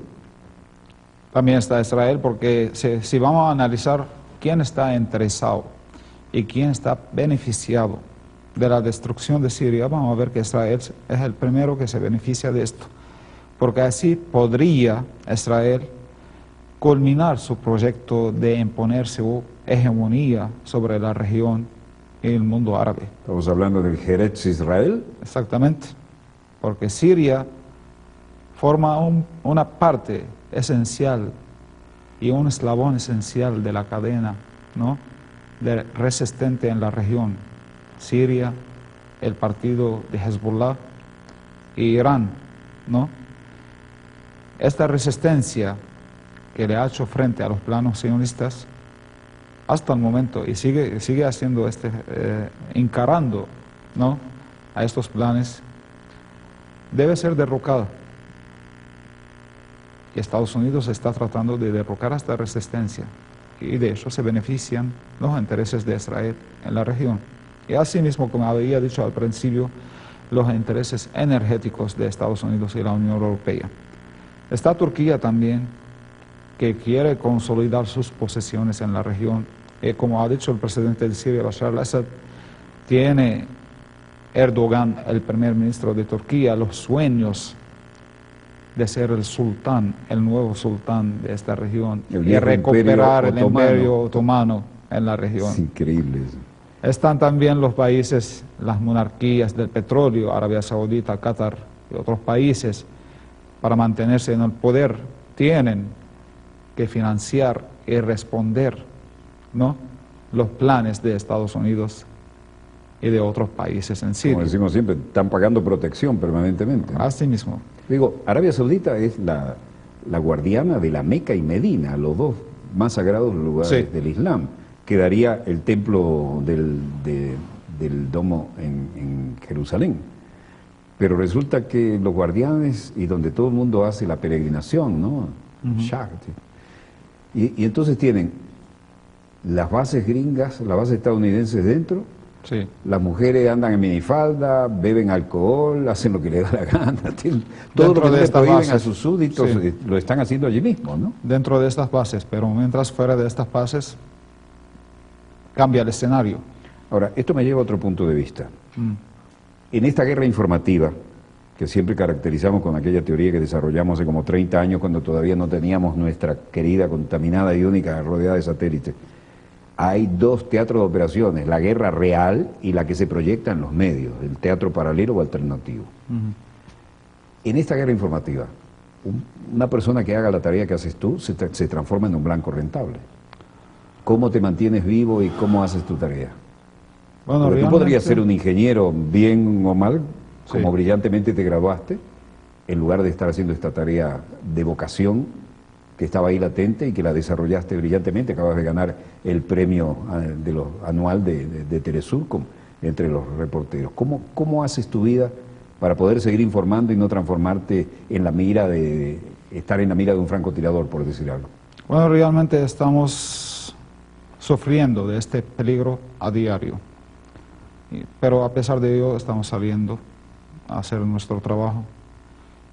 También está Israel, porque si vamos a analizar quién está interesado y quién está beneficiado de la destrucción de Siria, vamos a ver que Israel es el primero que se beneficia de esto, porque así podría Israel culminar su proyecto de imponer su hegemonía sobre la región y el mundo árabe. Estamos hablando del Eretz Israel. Exactamente, porque Siria forma una parte esencial y un eslabón esencial de la cadena, ¿no?, resistente en la región. Siria, el partido de Hezbollah y Irán, ¿no? Esta resistencia que le ha hecho frente a los planos sionistas hasta el momento, y sigue haciendo encarando, ¿no?, a estos planes, debe ser derrocada. Y Estados Unidos está tratando de derrocar esta resistencia, y de hecho se benefician los intereses de Israel en la región. Y asimismo, como había dicho al principio, los intereses energéticos de Estados Unidos y la Unión Europea. Está Turquía también, que quiere consolidar sus posesiones en la región. Y como ha dicho el presidente de Siria, Bashar al-Assad, tiene Erdogan, el primer ministro de Turquía, los sueños de ser el sultán, el nuevo sultán de esta región, y recuperar el imperio otomano en la región. Es increíble eso. Están también los países, las monarquías del petróleo, Arabia Saudita, Qatar y otros países, para mantenerse en el poder, tienen que financiar y responder, ¿no?, los planes de Estados Unidos y de otros países en Siria. Como decimos siempre, están pagando protección permanentemente, ¿no? Así mismo. Digo, Arabia Saudita es la guardiana de la Meca y Medina, los dos más sagrados lugares del Islam. Quedaría el templo del domo en Jerusalén. Pero resulta que los guardianes, y donde todo el mundo hace la peregrinación, ¿no? Y entonces tienen las bases gringas, las bases estadounidenses dentro. Sí. Las mujeres andan en minifalda, beben alcohol, hacen lo que les da la gana. Todo lo que les prohíben a sus súbditos, sí, lo están haciendo allí mismo, ¿no? Dentro de estas bases, pero mientras fuera de estas bases, cambia el escenario. Ahora, esto me lleva a otro punto de vista. En esta guerra informativa, que siempre caracterizamos con aquella teoría que desarrollamos hace como 30 años, cuando todavía no teníamos nuestra querida, contaminada y única rodeada de satélites, hay dos teatros de operaciones, la guerra real y la que se proyecta en los medios, el teatro paralelo o alternativo. En esta guerra informativa, una persona que haga la tarea que haces tú se transforma en un blanco rentable. ¿Cómo te mantienes vivo y cómo haces tu tarea? Bueno, tú podrías ser un ingeniero, bien o mal, como brillantemente te graduaste, en lugar de estar haciendo esta tarea de vocación, que estaba ahí latente y que la desarrollaste brillantemente. Acabas de ganar el premio anual de Telesur entre los reporteros. ¿Cómo haces tu vida para poder seguir informando y no transformarte en la mira estar en la mira de un francotirador, por decir algo? Bueno, realmente estamos sufriendo de este peligro a diario, pero a pesar de ello estamos saliendo a hacer nuestro trabajo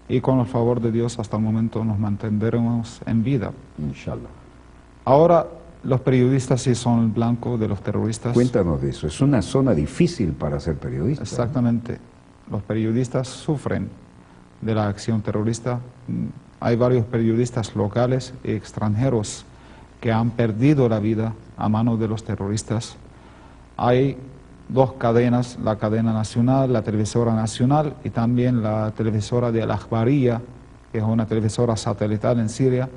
y con el favor de Dios hasta el momento nos mantendremos en vida. Inshallah. Ahora los periodistas sí son el blanco de los terroristas. Cuéntanos de eso. Es una zona difícil para ser periodista. Exactamente. Los periodistas sufren de la acción terrorista. Hay varios periodistas locales y extranjeros que han perdido la vida a manos de los terroristas. Hay dos cadenas, la cadena nacional, la televisora nacional y también la televisora de Al-Akhbariyya, que es una televisora satelital en Siria,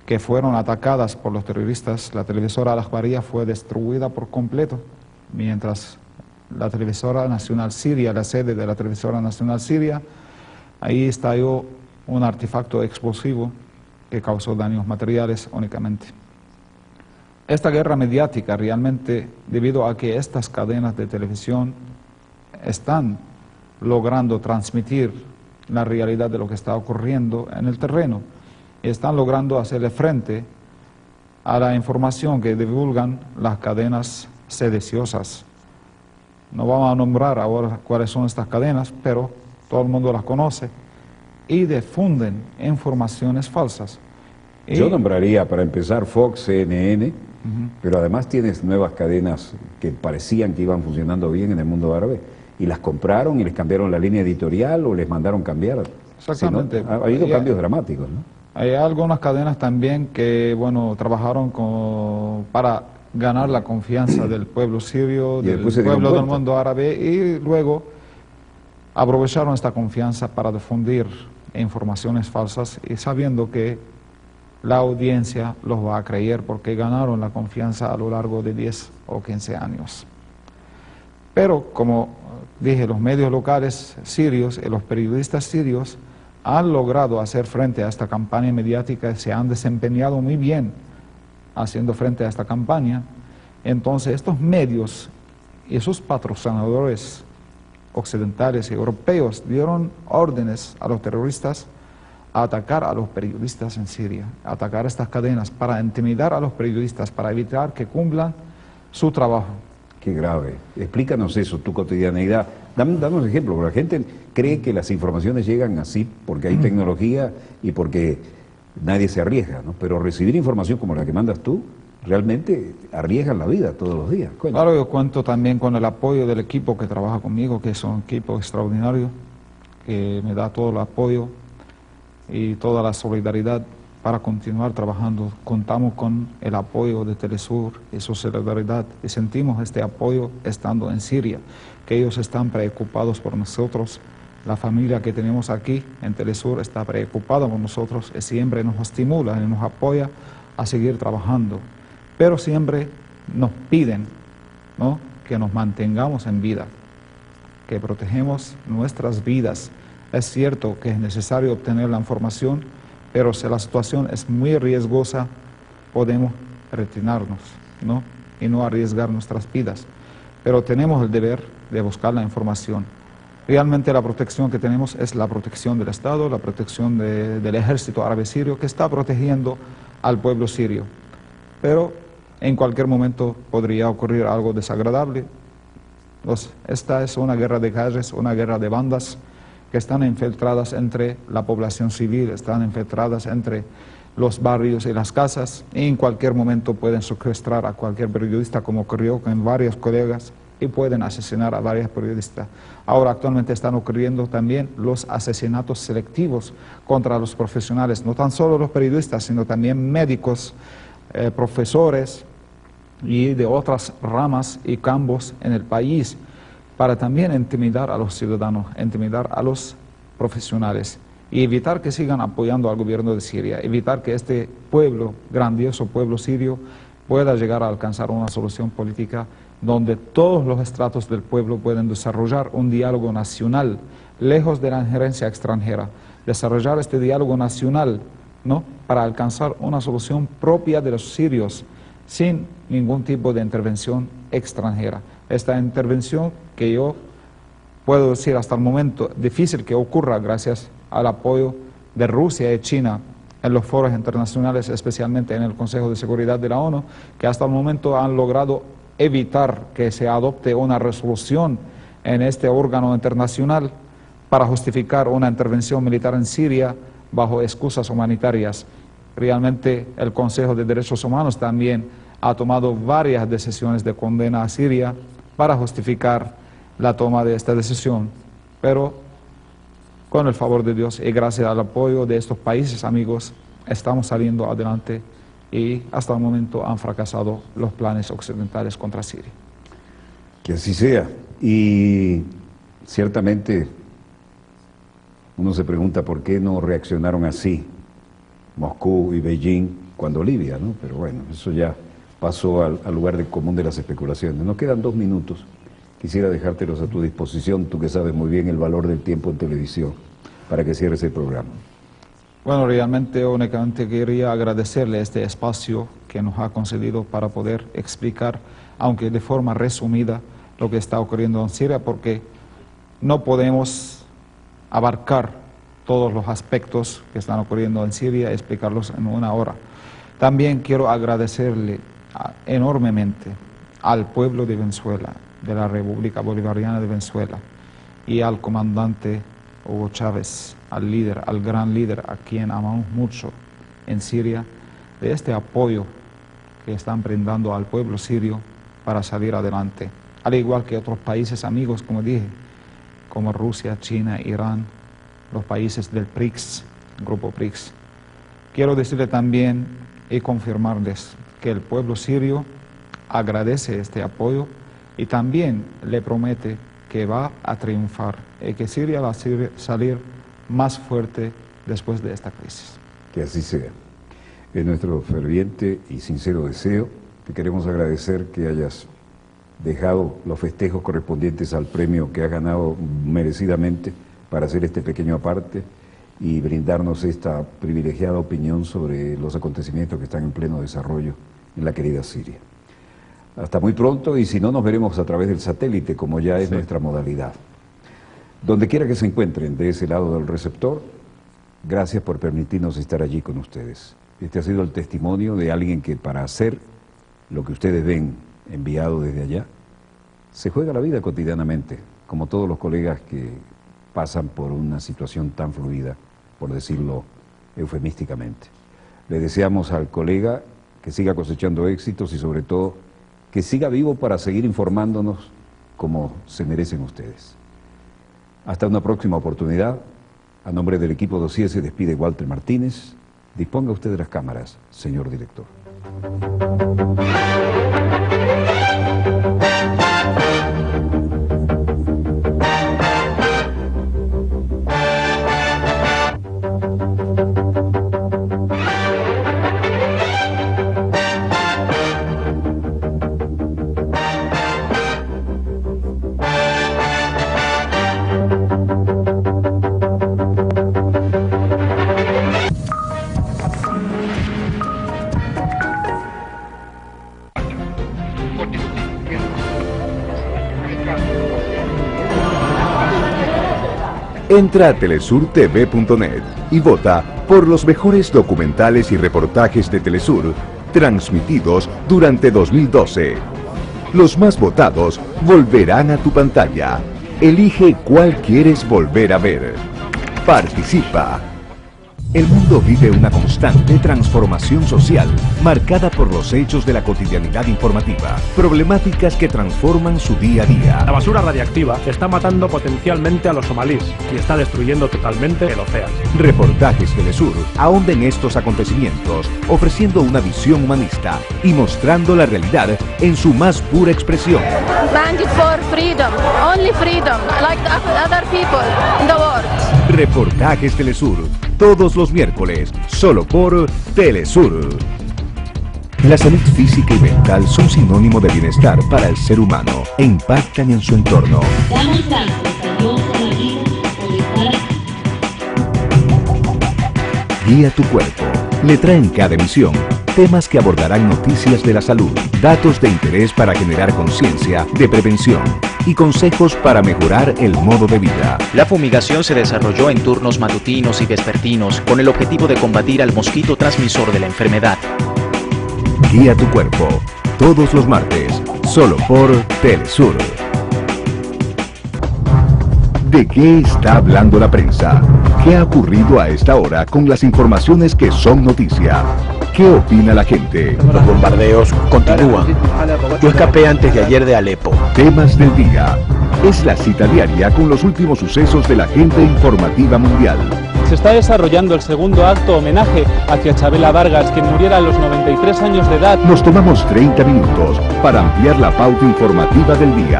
que fueron atacadas por los terroristas. La televisora Al-Akhbariyya fue destruida por completo, mientras la televisora nacional siria, la sede de la televisora nacional siria, ahí estalló un artefacto explosivo que causó daños materiales únicamente. Esta guerra mediática realmente, debido a que estas cadenas de televisión están logrando transmitir la realidad de lo que está ocurriendo en el terreno, y están logrando hacerle frente a la información que divulgan las cadenas sediciosas. No vamos a nombrar ahora cuáles son estas cadenas, pero todo el mundo las conoce y difunden informaciones falsas. Yo nombraría para empezar Fox, CNN, pero además tienes nuevas cadenas que parecían que iban funcionando bien en el mundo árabe y las compraron y les cambiaron la línea editorial o les mandaron cambiar. Exactamente. Sí, ¿no? Ha habido cambios dramáticos, ¿no? Hay algunas cadenas también que, bueno, trabajaron para ganar la confianza del pueblo sirio, del pueblo del mundo árabe, y luego aprovecharon esta confianza para difundir informaciones falsas y sabiendo que la audiencia los va a creer porque ganaron la confianza a lo largo de 10 o 15 años. Pero, como dije, los medios locales sirios y los periodistas sirios han logrado hacer frente a esta campaña mediática y se han desempeñado muy bien haciendo frente a esta campaña. Entonces estos medios y sus patrocinadores occidentales y europeos dieron órdenes a los terroristas a atacar a los periodistas en Siria, a atacar estas cadenas para intimidar a los periodistas, para evitar que cumplan su trabajo. Qué grave. Explícanos eso, tu cotidianeidad. Danos ejemplo, porque la gente cree que las informaciones llegan así porque hay tecnología y porque nadie se arriesga, ¿no? Pero recibir información como la que mandas tú, realmente arriesgan la vida todos los días. Cuéntame. Claro, yo cuento también con el apoyo del equipo que trabaja conmigo, que es un equipo extraordinario, que me da todo el apoyo y toda la solidaridad para continuar trabajando. Contamos con el apoyo de Telesur y su solidaridad y sentimos este apoyo estando en Siria, que ellos están preocupados por nosotros. La familia que tenemos aquí en Telesur está preocupada por nosotros y siempre nos estimula y nos apoya a seguir trabajando. Pero siempre nos piden, ¿no?, que nos mantengamos en vida, que protegemos nuestras vidas. Es cierto que es necesario obtener la información, pero si la situación es muy riesgosa, podemos retirarnos, ¿no?, y no arriesgar nuestras vidas. Pero tenemos el deber de buscar la información. Realmente la protección que tenemos es la protección del Estado, la protección del ejército árabe sirio que está protegiendo al pueblo sirio. Pero en cualquier momento podría ocurrir algo desagradable. Esta es una guerra de calles, una guerra de bandas que están infiltradas entre la población civil, están infiltradas entre los barrios y las casas, y en cualquier momento pueden secuestrar a cualquier periodista, como ocurrió con varios colegas, y pueden asesinar a varios periodistas. Ahora actualmente están ocurriendo también los asesinatos selectivos contra los profesionales, no tan solo los periodistas, sino también médicos, profesores y de otras ramas y campos en el país, para también intimidar a los ciudadanos, intimidar a los profesionales y evitar que sigan apoyando al gobierno de Siria, evitar que este pueblo, grandioso pueblo sirio, pueda llegar a alcanzar una solución política donde todos los estratos del pueblo pueden desarrollar un diálogo nacional, lejos de la injerencia extranjera, desarrollar este diálogo nacional ¿no?, para alcanzar una solución propia de los sirios, sin ningún tipo de intervención extranjera. Esta intervención que yo puedo decir hasta el momento difícil que ocurra gracias al apoyo de Rusia y China en los foros internacionales, especialmente en el Consejo de Seguridad de la ONU, que hasta el momento han logrado evitar que se adopte una resolución en este órgano internacional para justificar una intervención militar en Siria bajo excusas humanitarias. Realmente el Consejo de Derechos Humanos también ha tomado varias decisiones de condena a Siria para justificar la toma de esta decisión, pero con el favor de Dios y gracias al apoyo de estos países amigos estamos saliendo adelante y hasta el momento han fracasado los planes occidentales contra Siria. Que así sea. Y ciertamente uno se pregunta por qué no reaccionaron así Moscú y Beijing cuando Libia, ¿no? Pero bueno, eso ya pasó al lugar común de las especulaciones. Nos quedan 2 minutos. Quisiera dejártelos a tu disposición, tú que sabes muy bien el valor del tiempo en televisión, para que cierres el programa. Bueno, realmente únicamente quería agradecerle este espacio que nos ha concedido para poder explicar, aunque de forma resumida, lo que está ocurriendo en Siria, porque no podemos abarcar todos los aspectos que están ocurriendo en Siria y explicarlos en 1 hora. También quiero agradecerle enormemente al pueblo de Venezuela, de la República Bolivariana de Venezuela, y al comandante Hugo Chávez, al líder, al gran líder, a quien amamos mucho en Siria, de este apoyo que están brindando al pueblo sirio para salir adelante, al igual que otros países amigos, como dije, como Rusia, China, Irán, los países del BRICS, grupo BRICS. Quiero decirle también y confirmarles que el pueblo sirio agradece este apoyo y también le promete que va a triunfar y que Siria va a salir más fuerte después de esta crisis. Que así sea. Es nuestro ferviente y sincero deseo. Te queremos agradecer que hayas dejado los festejos correspondientes al premio que has ganado merecidamente para hacer este pequeño aparte y brindarnos esta privilegiada opinión sobre los acontecimientos que están en pleno desarrollo en la querida Siria. Hasta muy pronto, y si no, nos veremos a través del satélite, como ya es nuestra modalidad. Donde quiera que se encuentren de ese lado del receptor, gracias por permitirnos estar allí con ustedes. Este ha sido el testimonio de alguien que para hacer lo que ustedes ven enviado desde allá, se juega la vida cotidianamente, como todos los colegas que pasan por una situación tan fluida, por decirlo eufemísticamente. Le deseamos al colega que siga cosechando éxitos y sobre todo que siga vivo para seguir informándonos como se merecen ustedes. Hasta una próxima oportunidad. A nombre del equipo Dossier se despide Walter Martínez. Disponga usted de las cámaras, señor director. Entra a telesurtv.net y vota por los mejores documentales y reportajes de Telesur transmitidos durante 2012. Los más votados volverán a tu pantalla. Elige cuál quieres volver a ver. Participa. El mundo vive una constante transformación social, marcada por los hechos de la cotidianidad informativa, problemáticas que transforman su día a día. La basura radiactiva está matando potencialmente a los somalíes y está destruyendo totalmente el océano. Reportajes Telesur ahonden estos acontecimientos, ofreciendo una visión humanista y mostrando la realidad en su más pura expresión. Bandit for freedom, only freedom, like other people in the world. Reportajes Telesur, todos los miércoles, solo por Telesur. La salud física y mental son sinónimo de bienestar para el ser humano e impactan en su entorno. Damos gracias a Dios por la vida, por estar aquí. Guía tu cuerpo. le traen cada emisión temas que abordarán noticias de la salud, datos de interés para generar conciencia de prevención y consejos para mejorar el modo de vida. La fumigación se desarrolló en turnos matutinos y vespertinos con el objetivo de combatir al mosquito transmisor de la enfermedad. Guía tu cuerpo, todos los martes, solo por Telesur. ¿De qué está hablando la prensa? ¿Qué ha ocurrido a esta hora con las informaciones que son noticia? ¿Qué opina la gente? Los bombardeos continúan. Yo escapé antes de ayer de Alepo. Temas del día. Es la cita diaria con los últimos sucesos de la agenda informativa mundial. Se está desarrollando el segundo acto homenaje hacia Chabela Vargas, quien muriera a los 93 años de edad. Nos tomamos 30 minutos para ampliar la pauta informativa del día.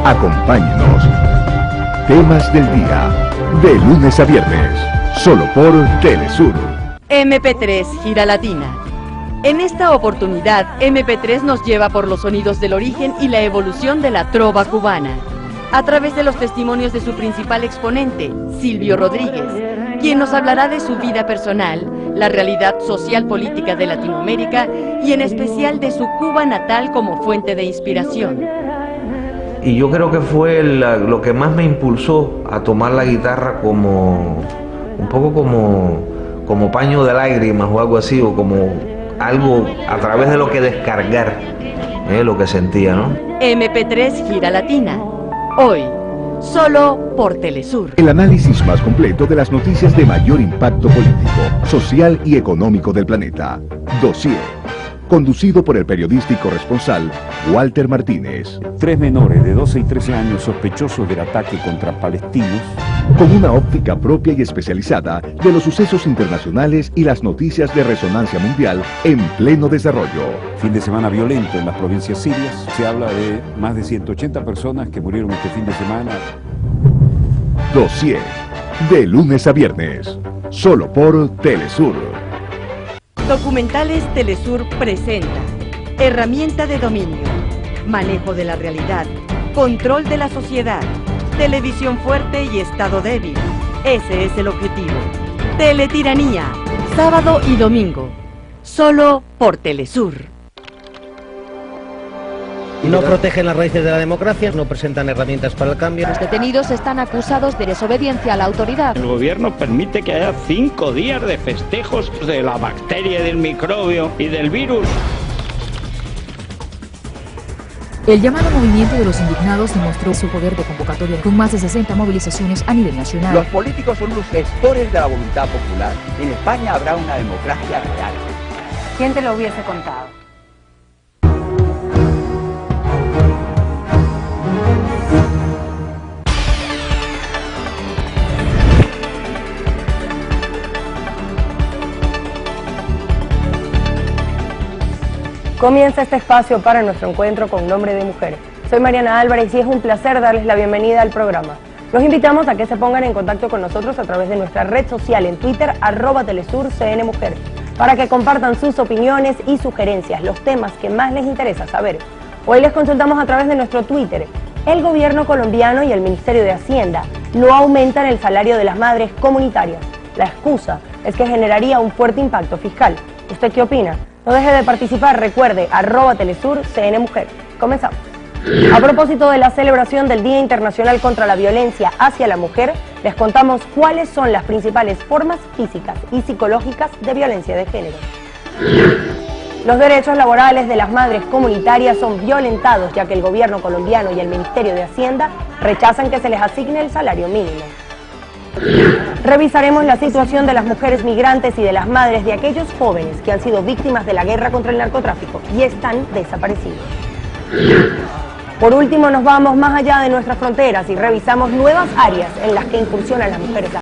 Acompáñenos. Temas del día, de lunes a viernes, solo por Telesur. MP3 Gira Latina. En esta oportunidad, MP3 nos lleva por los sonidos del origen y la evolución de la trova cubana, a través de los testimonios de su principal exponente, Silvio Rodríguez, quien nos hablará de su vida personal, la realidad social política de Latinoamérica y en especial de su Cuba natal como fuente de inspiración. Y yo creo que fue lo que más me impulsó a tomar la guitarra como un poco como paño de lágrimas o algo así, o como algo a través de lo que descargar lo que sentía, ¿no? MP3 Gira Latina. Hoy, solo por Telesur. El análisis más completo de las noticias de mayor impacto político, social y económico del planeta. Dossier. Conducido por el periodista y corresponsal Walter Martínez. 3 menores de 12 y 13 años sospechosos del ataque contra palestinos. Con una óptica propia y especializada de los sucesos internacionales y las noticias de resonancia mundial en pleno desarrollo. Fin de semana violento en las provincias sirias. Se habla de más de 180 personas que murieron este fin de semana. Dossier. De lunes a viernes. Solo por Telesur. Documentales Telesur presenta herramienta de dominio, manejo de la realidad, control de la sociedad, televisión fuerte y estado débil. Ese es el objetivo. Teletiranía, sábado y domingo, solo por Telesur. No protegen las raíces de la democracia, no presentan herramientas para el cambio. Los detenidos están acusados de desobediencia a la autoridad. El gobierno permite que haya 5 días de festejos de la bacteria, del microbio y del virus. El llamado movimiento de los indignados demostró su poder de convocatoria con más de 60 movilizaciones a nivel nacional. Los políticos son los gestores de la voluntad popular. En España habrá una democracia real. ¿Quién te lo hubiese contado? Comienza este espacio para nuestro encuentro con Nombre de Mujer. Soy Mariana Álvarez y es un placer darles la bienvenida al programa. Los invitamos a que se pongan en contacto con nosotros a través de nuestra red social en Twitter, @TelesurCNMujer, para que compartan sus opiniones y sugerencias, los temas que más les interesa saber. Hoy les consultamos a través de nuestro Twitter. El gobierno colombiano y el Ministerio de Hacienda no aumentan el salario de las madres comunitarias. La excusa es que generaría un fuerte impacto fiscal. ¿Usted qué opina? No deje de participar, recuerde, @TelesurCNMujer. Comenzamos. A propósito de la celebración del Día Internacional contra la Violencia hacia la Mujer, les contamos cuáles son las principales formas físicas y psicológicas de violencia de género. Los derechos laborales de las madres comunitarias son violentados, ya que el gobierno colombiano y el Ministerio de Hacienda rechazan que se les asigne el salario mínimo. Revisaremos la situación de las mujeres migrantes y de las madres de aquellos jóvenes que han sido víctimas de la guerra contra el narcotráfico y están desaparecidos. Por último, nos vamos más allá de nuestras fronteras y revisamos nuevas áreas en las que incursionan las mujeres.